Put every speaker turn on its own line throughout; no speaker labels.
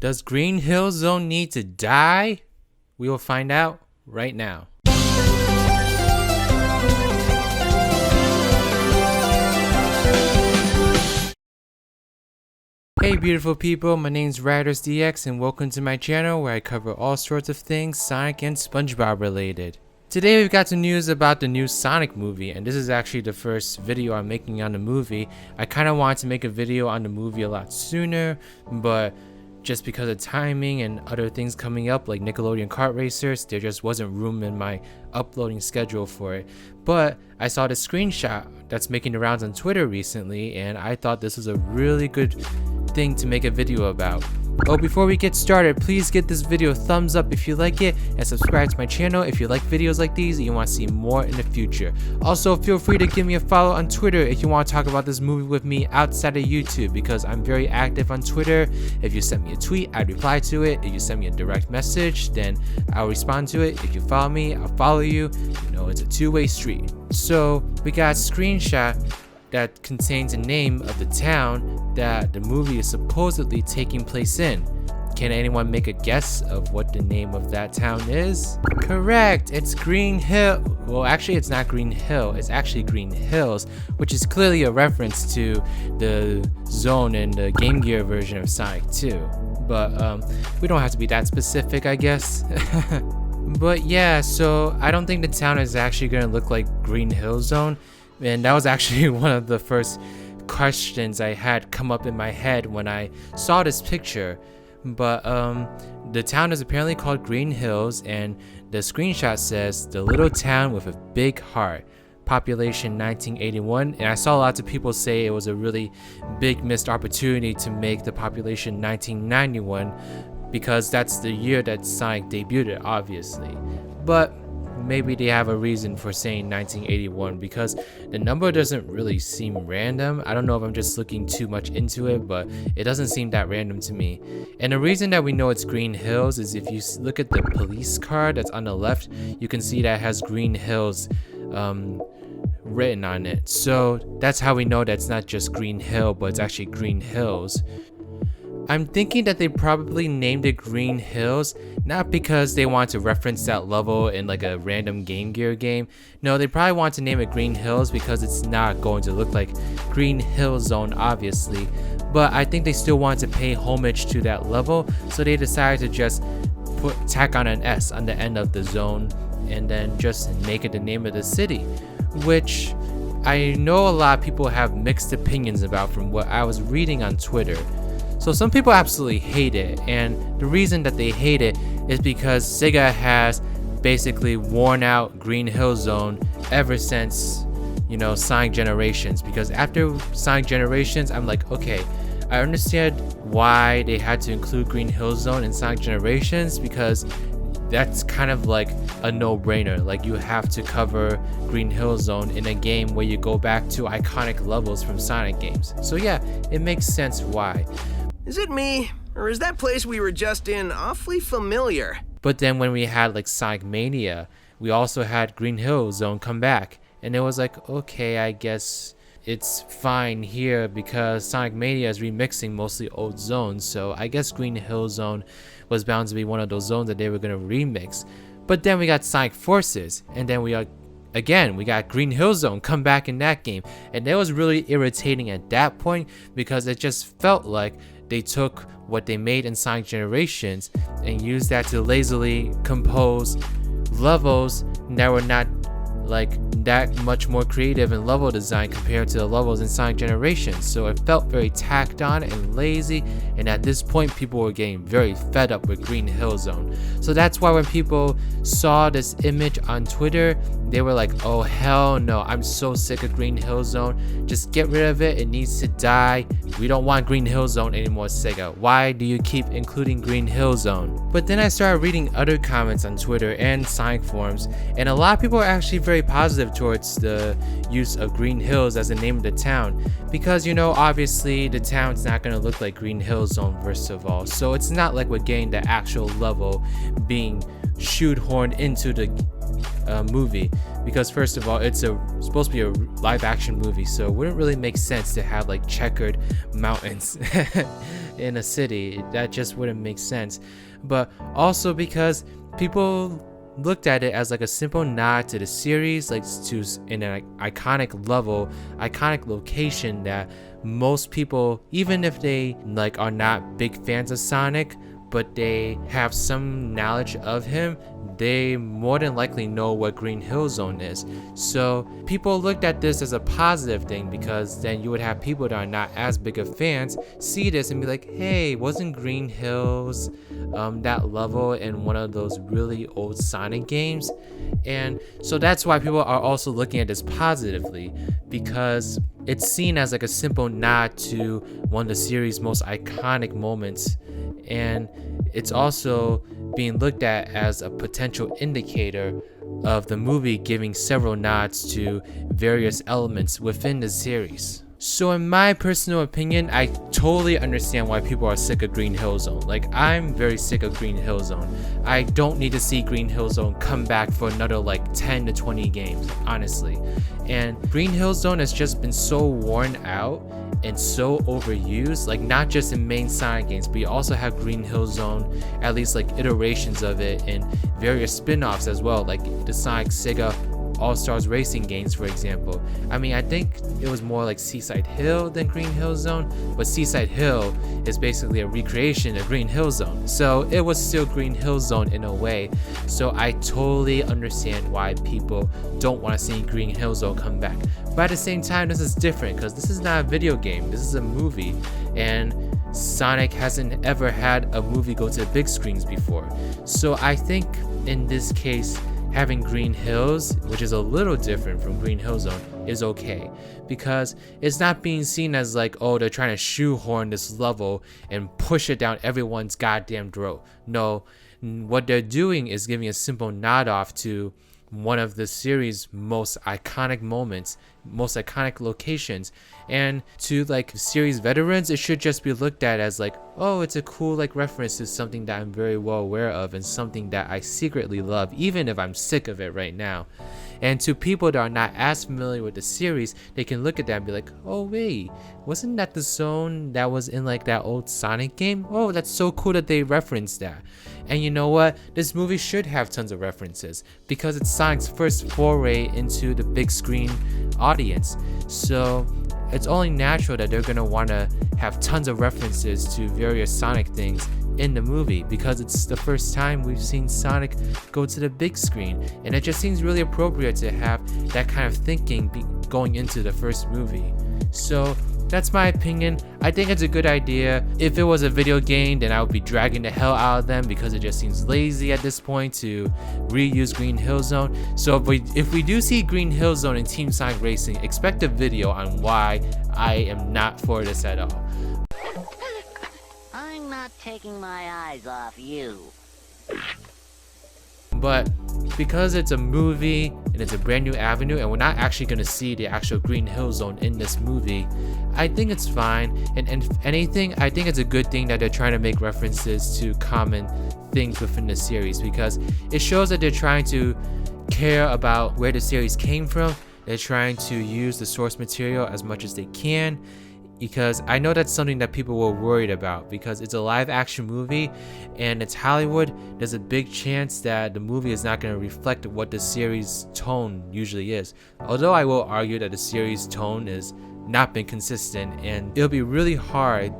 Does Green Hill Zone need to die? We will find out right now. Hey beautiful people, my name's RidersDX and welcome to my channel where I cover all sorts of things Sonic and SpongeBob related. Today we've got some news about the new Sonic movie, and this is actually the first video I'm making on the movie. I kind of wanted to make a video on the movie a lot sooner, but just because of timing and other things coming up like Nickelodeon Kart Racers, there just wasn't room in my uploading schedule for it. But I saw the screenshot that's making the rounds on Twitter recently, and I thought this was a really good thing to make a video about. Oh, before we get started, please give this video a thumbs up if you like it, and subscribe to my channel if you like videos like these and you want to see more in the future. Also, feel free to give me a follow on Twitter if you want to talk about this movie with me outside of YouTube, because I'm very active on Twitter. If you send me a tweet, I'd reply to it. If you send me a direct message, then I'll respond to it. If you follow me, I'll follow you. You know, it's a two-way street. So we got a screenshot that contains the name of the town that the movie is supposedly taking place in. Can anyone make a guess of what the name of that town is? Correct, it's Green Hill. Well, actually it's not Green Hill, it's actually Green Hills, which is clearly a reference to the zone in the Game Gear version of Sonic 2. But we don't have to be that specific, I guess. But yeah, so I don't think the town is actually gonna look like Green Hill Zone. And that was actually one of the first questions I had come up in my head when I saw this picture. But the town is apparently called Green Hills, and the screenshot says the little town with a big heart, population 1981. And I saw lots of people say it was a really big missed opportunity to make the population 1991, because that's the year that Sonic debuted, obviously. But maybe they have a reason for saying 1981, because the number doesn't really seem random. I don't know if I'm just looking too much into it, but it doesn't seem that random to me. And the reason that we know it's Green Hills is if you look at the police car that's on the left, you can see that it has Green Hills written on it. So that's how we know that's not just Green Hill, but it's actually Green Hills. I'm thinking that they probably named it Green Hills not because they want to reference that level in like a random Game Gear game. No, they probably want to name it Green Hills because it's not going to look like Green Hill Zone, obviously. But I think they still want to pay homage to that level, so they decided to just tack on an S on the end of the zone and then just make it the name of the city, which I know a lot of people have mixed opinions about from what I was reading on Twitter. So some people absolutely hate it, and the reason that they hate it is because Sega has basically worn out Green Hill Zone ever since, you know, Sonic Generations. Because after Sonic Generations, I'm like, okay, I understand why they had to include Green Hill Zone in Sonic Generations, because that's kind of like a no-brainer. Like, you have to cover Green Hill Zone in a game where you go back to iconic levels from Sonic games. So yeah, it makes sense why.
Is it me, or is that place we were just in awfully familiar?
But then when we had like Sonic Mania, we also had Green Hill Zone come back, and it was like, okay, I guess it's fine here because Sonic Mania is remixing mostly old zones, so I guess Green Hill Zone was bound to be one of those zones that they were gonna remix. But then we got Sonic Forces, and then we got Green Hill Zone come back in that game, and it was really irritating at that point because it just felt like they took what they made in Sonic Generations and used that to lazily compose levels that were not like that much more creative in level design compared to the levels in Sonic Generations. So it felt very tacked on and lazy, and at this point people were getting very fed up with Green Hill Zone. So that's why when people saw this image on Twitter, they were like, oh hell no, I'm so sick of Green Hill Zone, just get rid of it, it needs to die, we don't want Green Hill Zone anymore, Sega, why do you keep including Green Hill Zone? But then I started reading other comments on Twitter and Sonic forums, and a lot of people are actually very positive towards the use of Green Hills as the name of the town, because, you know, obviously the town's not going to look like Green Hill Zone first of all, so it's not like we're getting the actual level being shoehorned into the movie, because first of all, it's supposed to be a live action movie, so it wouldn't really make sense to have like checkered mountains in a city. That just wouldn't make sense. But also because people looked at it as like a simple nod to the series, like to in an iconic location that most people, even if they like are not big fans of Sonic, but they have some knowledge of him, they more than likely know what Green Hill Zone is. So people looked at this as a positive thing, because then you would have people that are not as big of fans see this and be like, hey, wasn't Green Hills that level in one of those really old Sonic games? And so that's why people are also looking at this positively, because it's seen as like a simple nod to one of the series' most iconic moments, and it's also being looked at as a potential indicator of the movie giving several nods to various elements within the series. So in my personal opinion, I totally understand why people are sick of Green Hill Zone. Like, I'm very sick of Green Hill Zone. I don't need to see Green Hill Zone come back for another like 10 to 20 games, honestly. And Green Hill Zone has just been so worn out and so overused, like not just in main Sonic games, but you also have Green Hill Zone, at least like iterations of it in various spin-offs as well, like the Sonic Sega All-Stars Racing games, for example. I mean, I think it was more like Seaside Hill than Green Hill Zone, but Seaside Hill is basically a recreation of Green Hill Zone, so it was still Green Hill Zone in a way. So I totally understand why people don't want to see Green Hill Zone come back. But at the same time, this is different, because this is not a video game, this is a movie, and Sonic hasn't ever had a movie go to the big screens before. So I think in this case, having Green Hills, which is a little different from Green Hill Zone, is okay, because it's not being seen as like, oh, they're trying to shoehorn this level and push it down everyone's goddamn throat. No, what they're doing is giving a simple nod off to one of the series' most iconic moments, most iconic locations, and to like series veterans, it should just be looked at as like, oh, it's a cool like reference to something that I'm very well aware of and something that I secretly love, even if I'm sick of it right now. And to people that are not as familiar with the series, they can look at that and be like, oh wait, wasn't that the zone that was in like that old Sonic game? Oh, that's so cool that they referenced that. And you know what? This movie should have tons of references, because it's Sonic's first foray into the big screen audience. So it's only natural that they're gonna want to have tons of references to various Sonic things in the movie, because it's the first time we've seen Sonic go to the big screen, and it just seems really appropriate to have that kind of thinking going into the first movie. So that's my opinion. I think it's a good idea. If it was a video game, then I would be dragging the hell out of them, because it just seems lazy at this point to reuse Green Hill Zone. So if we do see Green Hill Zone in Team Sonic Racing, expect a video on why I am not for this at all.
I'm not taking my eyes off you.
But because it's a movie and it's a brand new avenue, and we're not actually going to see the actual Green Hill Zone in this movie, I think it's fine. And if anything, I think it's a good thing that they're trying to make references to common things within the series, because it shows that they're trying to care about where the series came from. They're trying to use the source material as much as they can, because I know that's something that people were worried about, because it's a live action movie and it's Hollywood. There's a big chance that the movie is not going to reflect what the series tone usually is. Although I will argue that the series tone has not been consistent, and it'll be really hard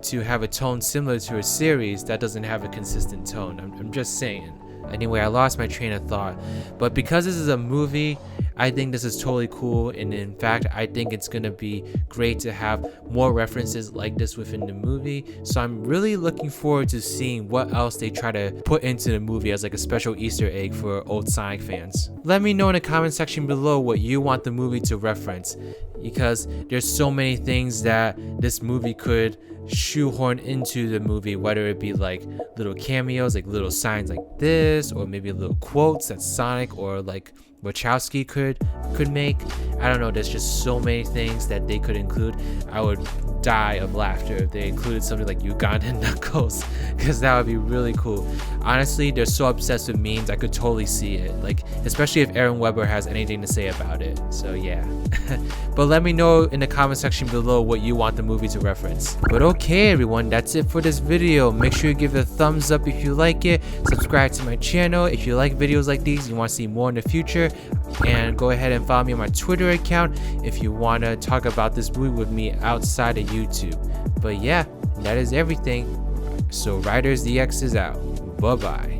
to have a tone similar to a series that doesn't have a consistent tone. I'm just saying. Anyway, I lost my train of thought. But because this is a movie, I think this is totally cool, and in fact, I think it's gonna be great to have more references like this within the movie. So I'm really looking forward to seeing what else they try to put into the movie as like a special Easter egg for old Sonic fans. Let me know in the comment section below what you want the movie to reference, because there's so many things that this movie could shoehorn into the movie, whether it be like little cameos, like little signs like this, or maybe little quotes that Sonic or like Wachowski could make. I don't know, there's just so many things that they could include. I would die of laughter if they included something like Ugandan Knuckles, because that would be really cool. Honestly, they're so obsessed with memes, I could totally see it, like especially if Aaron Weber has anything to say about it. So yeah. But let me know in the comment section below what you want the movie to reference. But okay everyone, that's it for this video. Make sure you give it a thumbs up if you like it, subscribe to my channel if you like videos like these, you want to see more in the future, and go ahead and follow me on my Twitter account if you want to talk about this movie with me outside of YouTube. But yeah, that is everything. So RidersDX is out. Bye bye.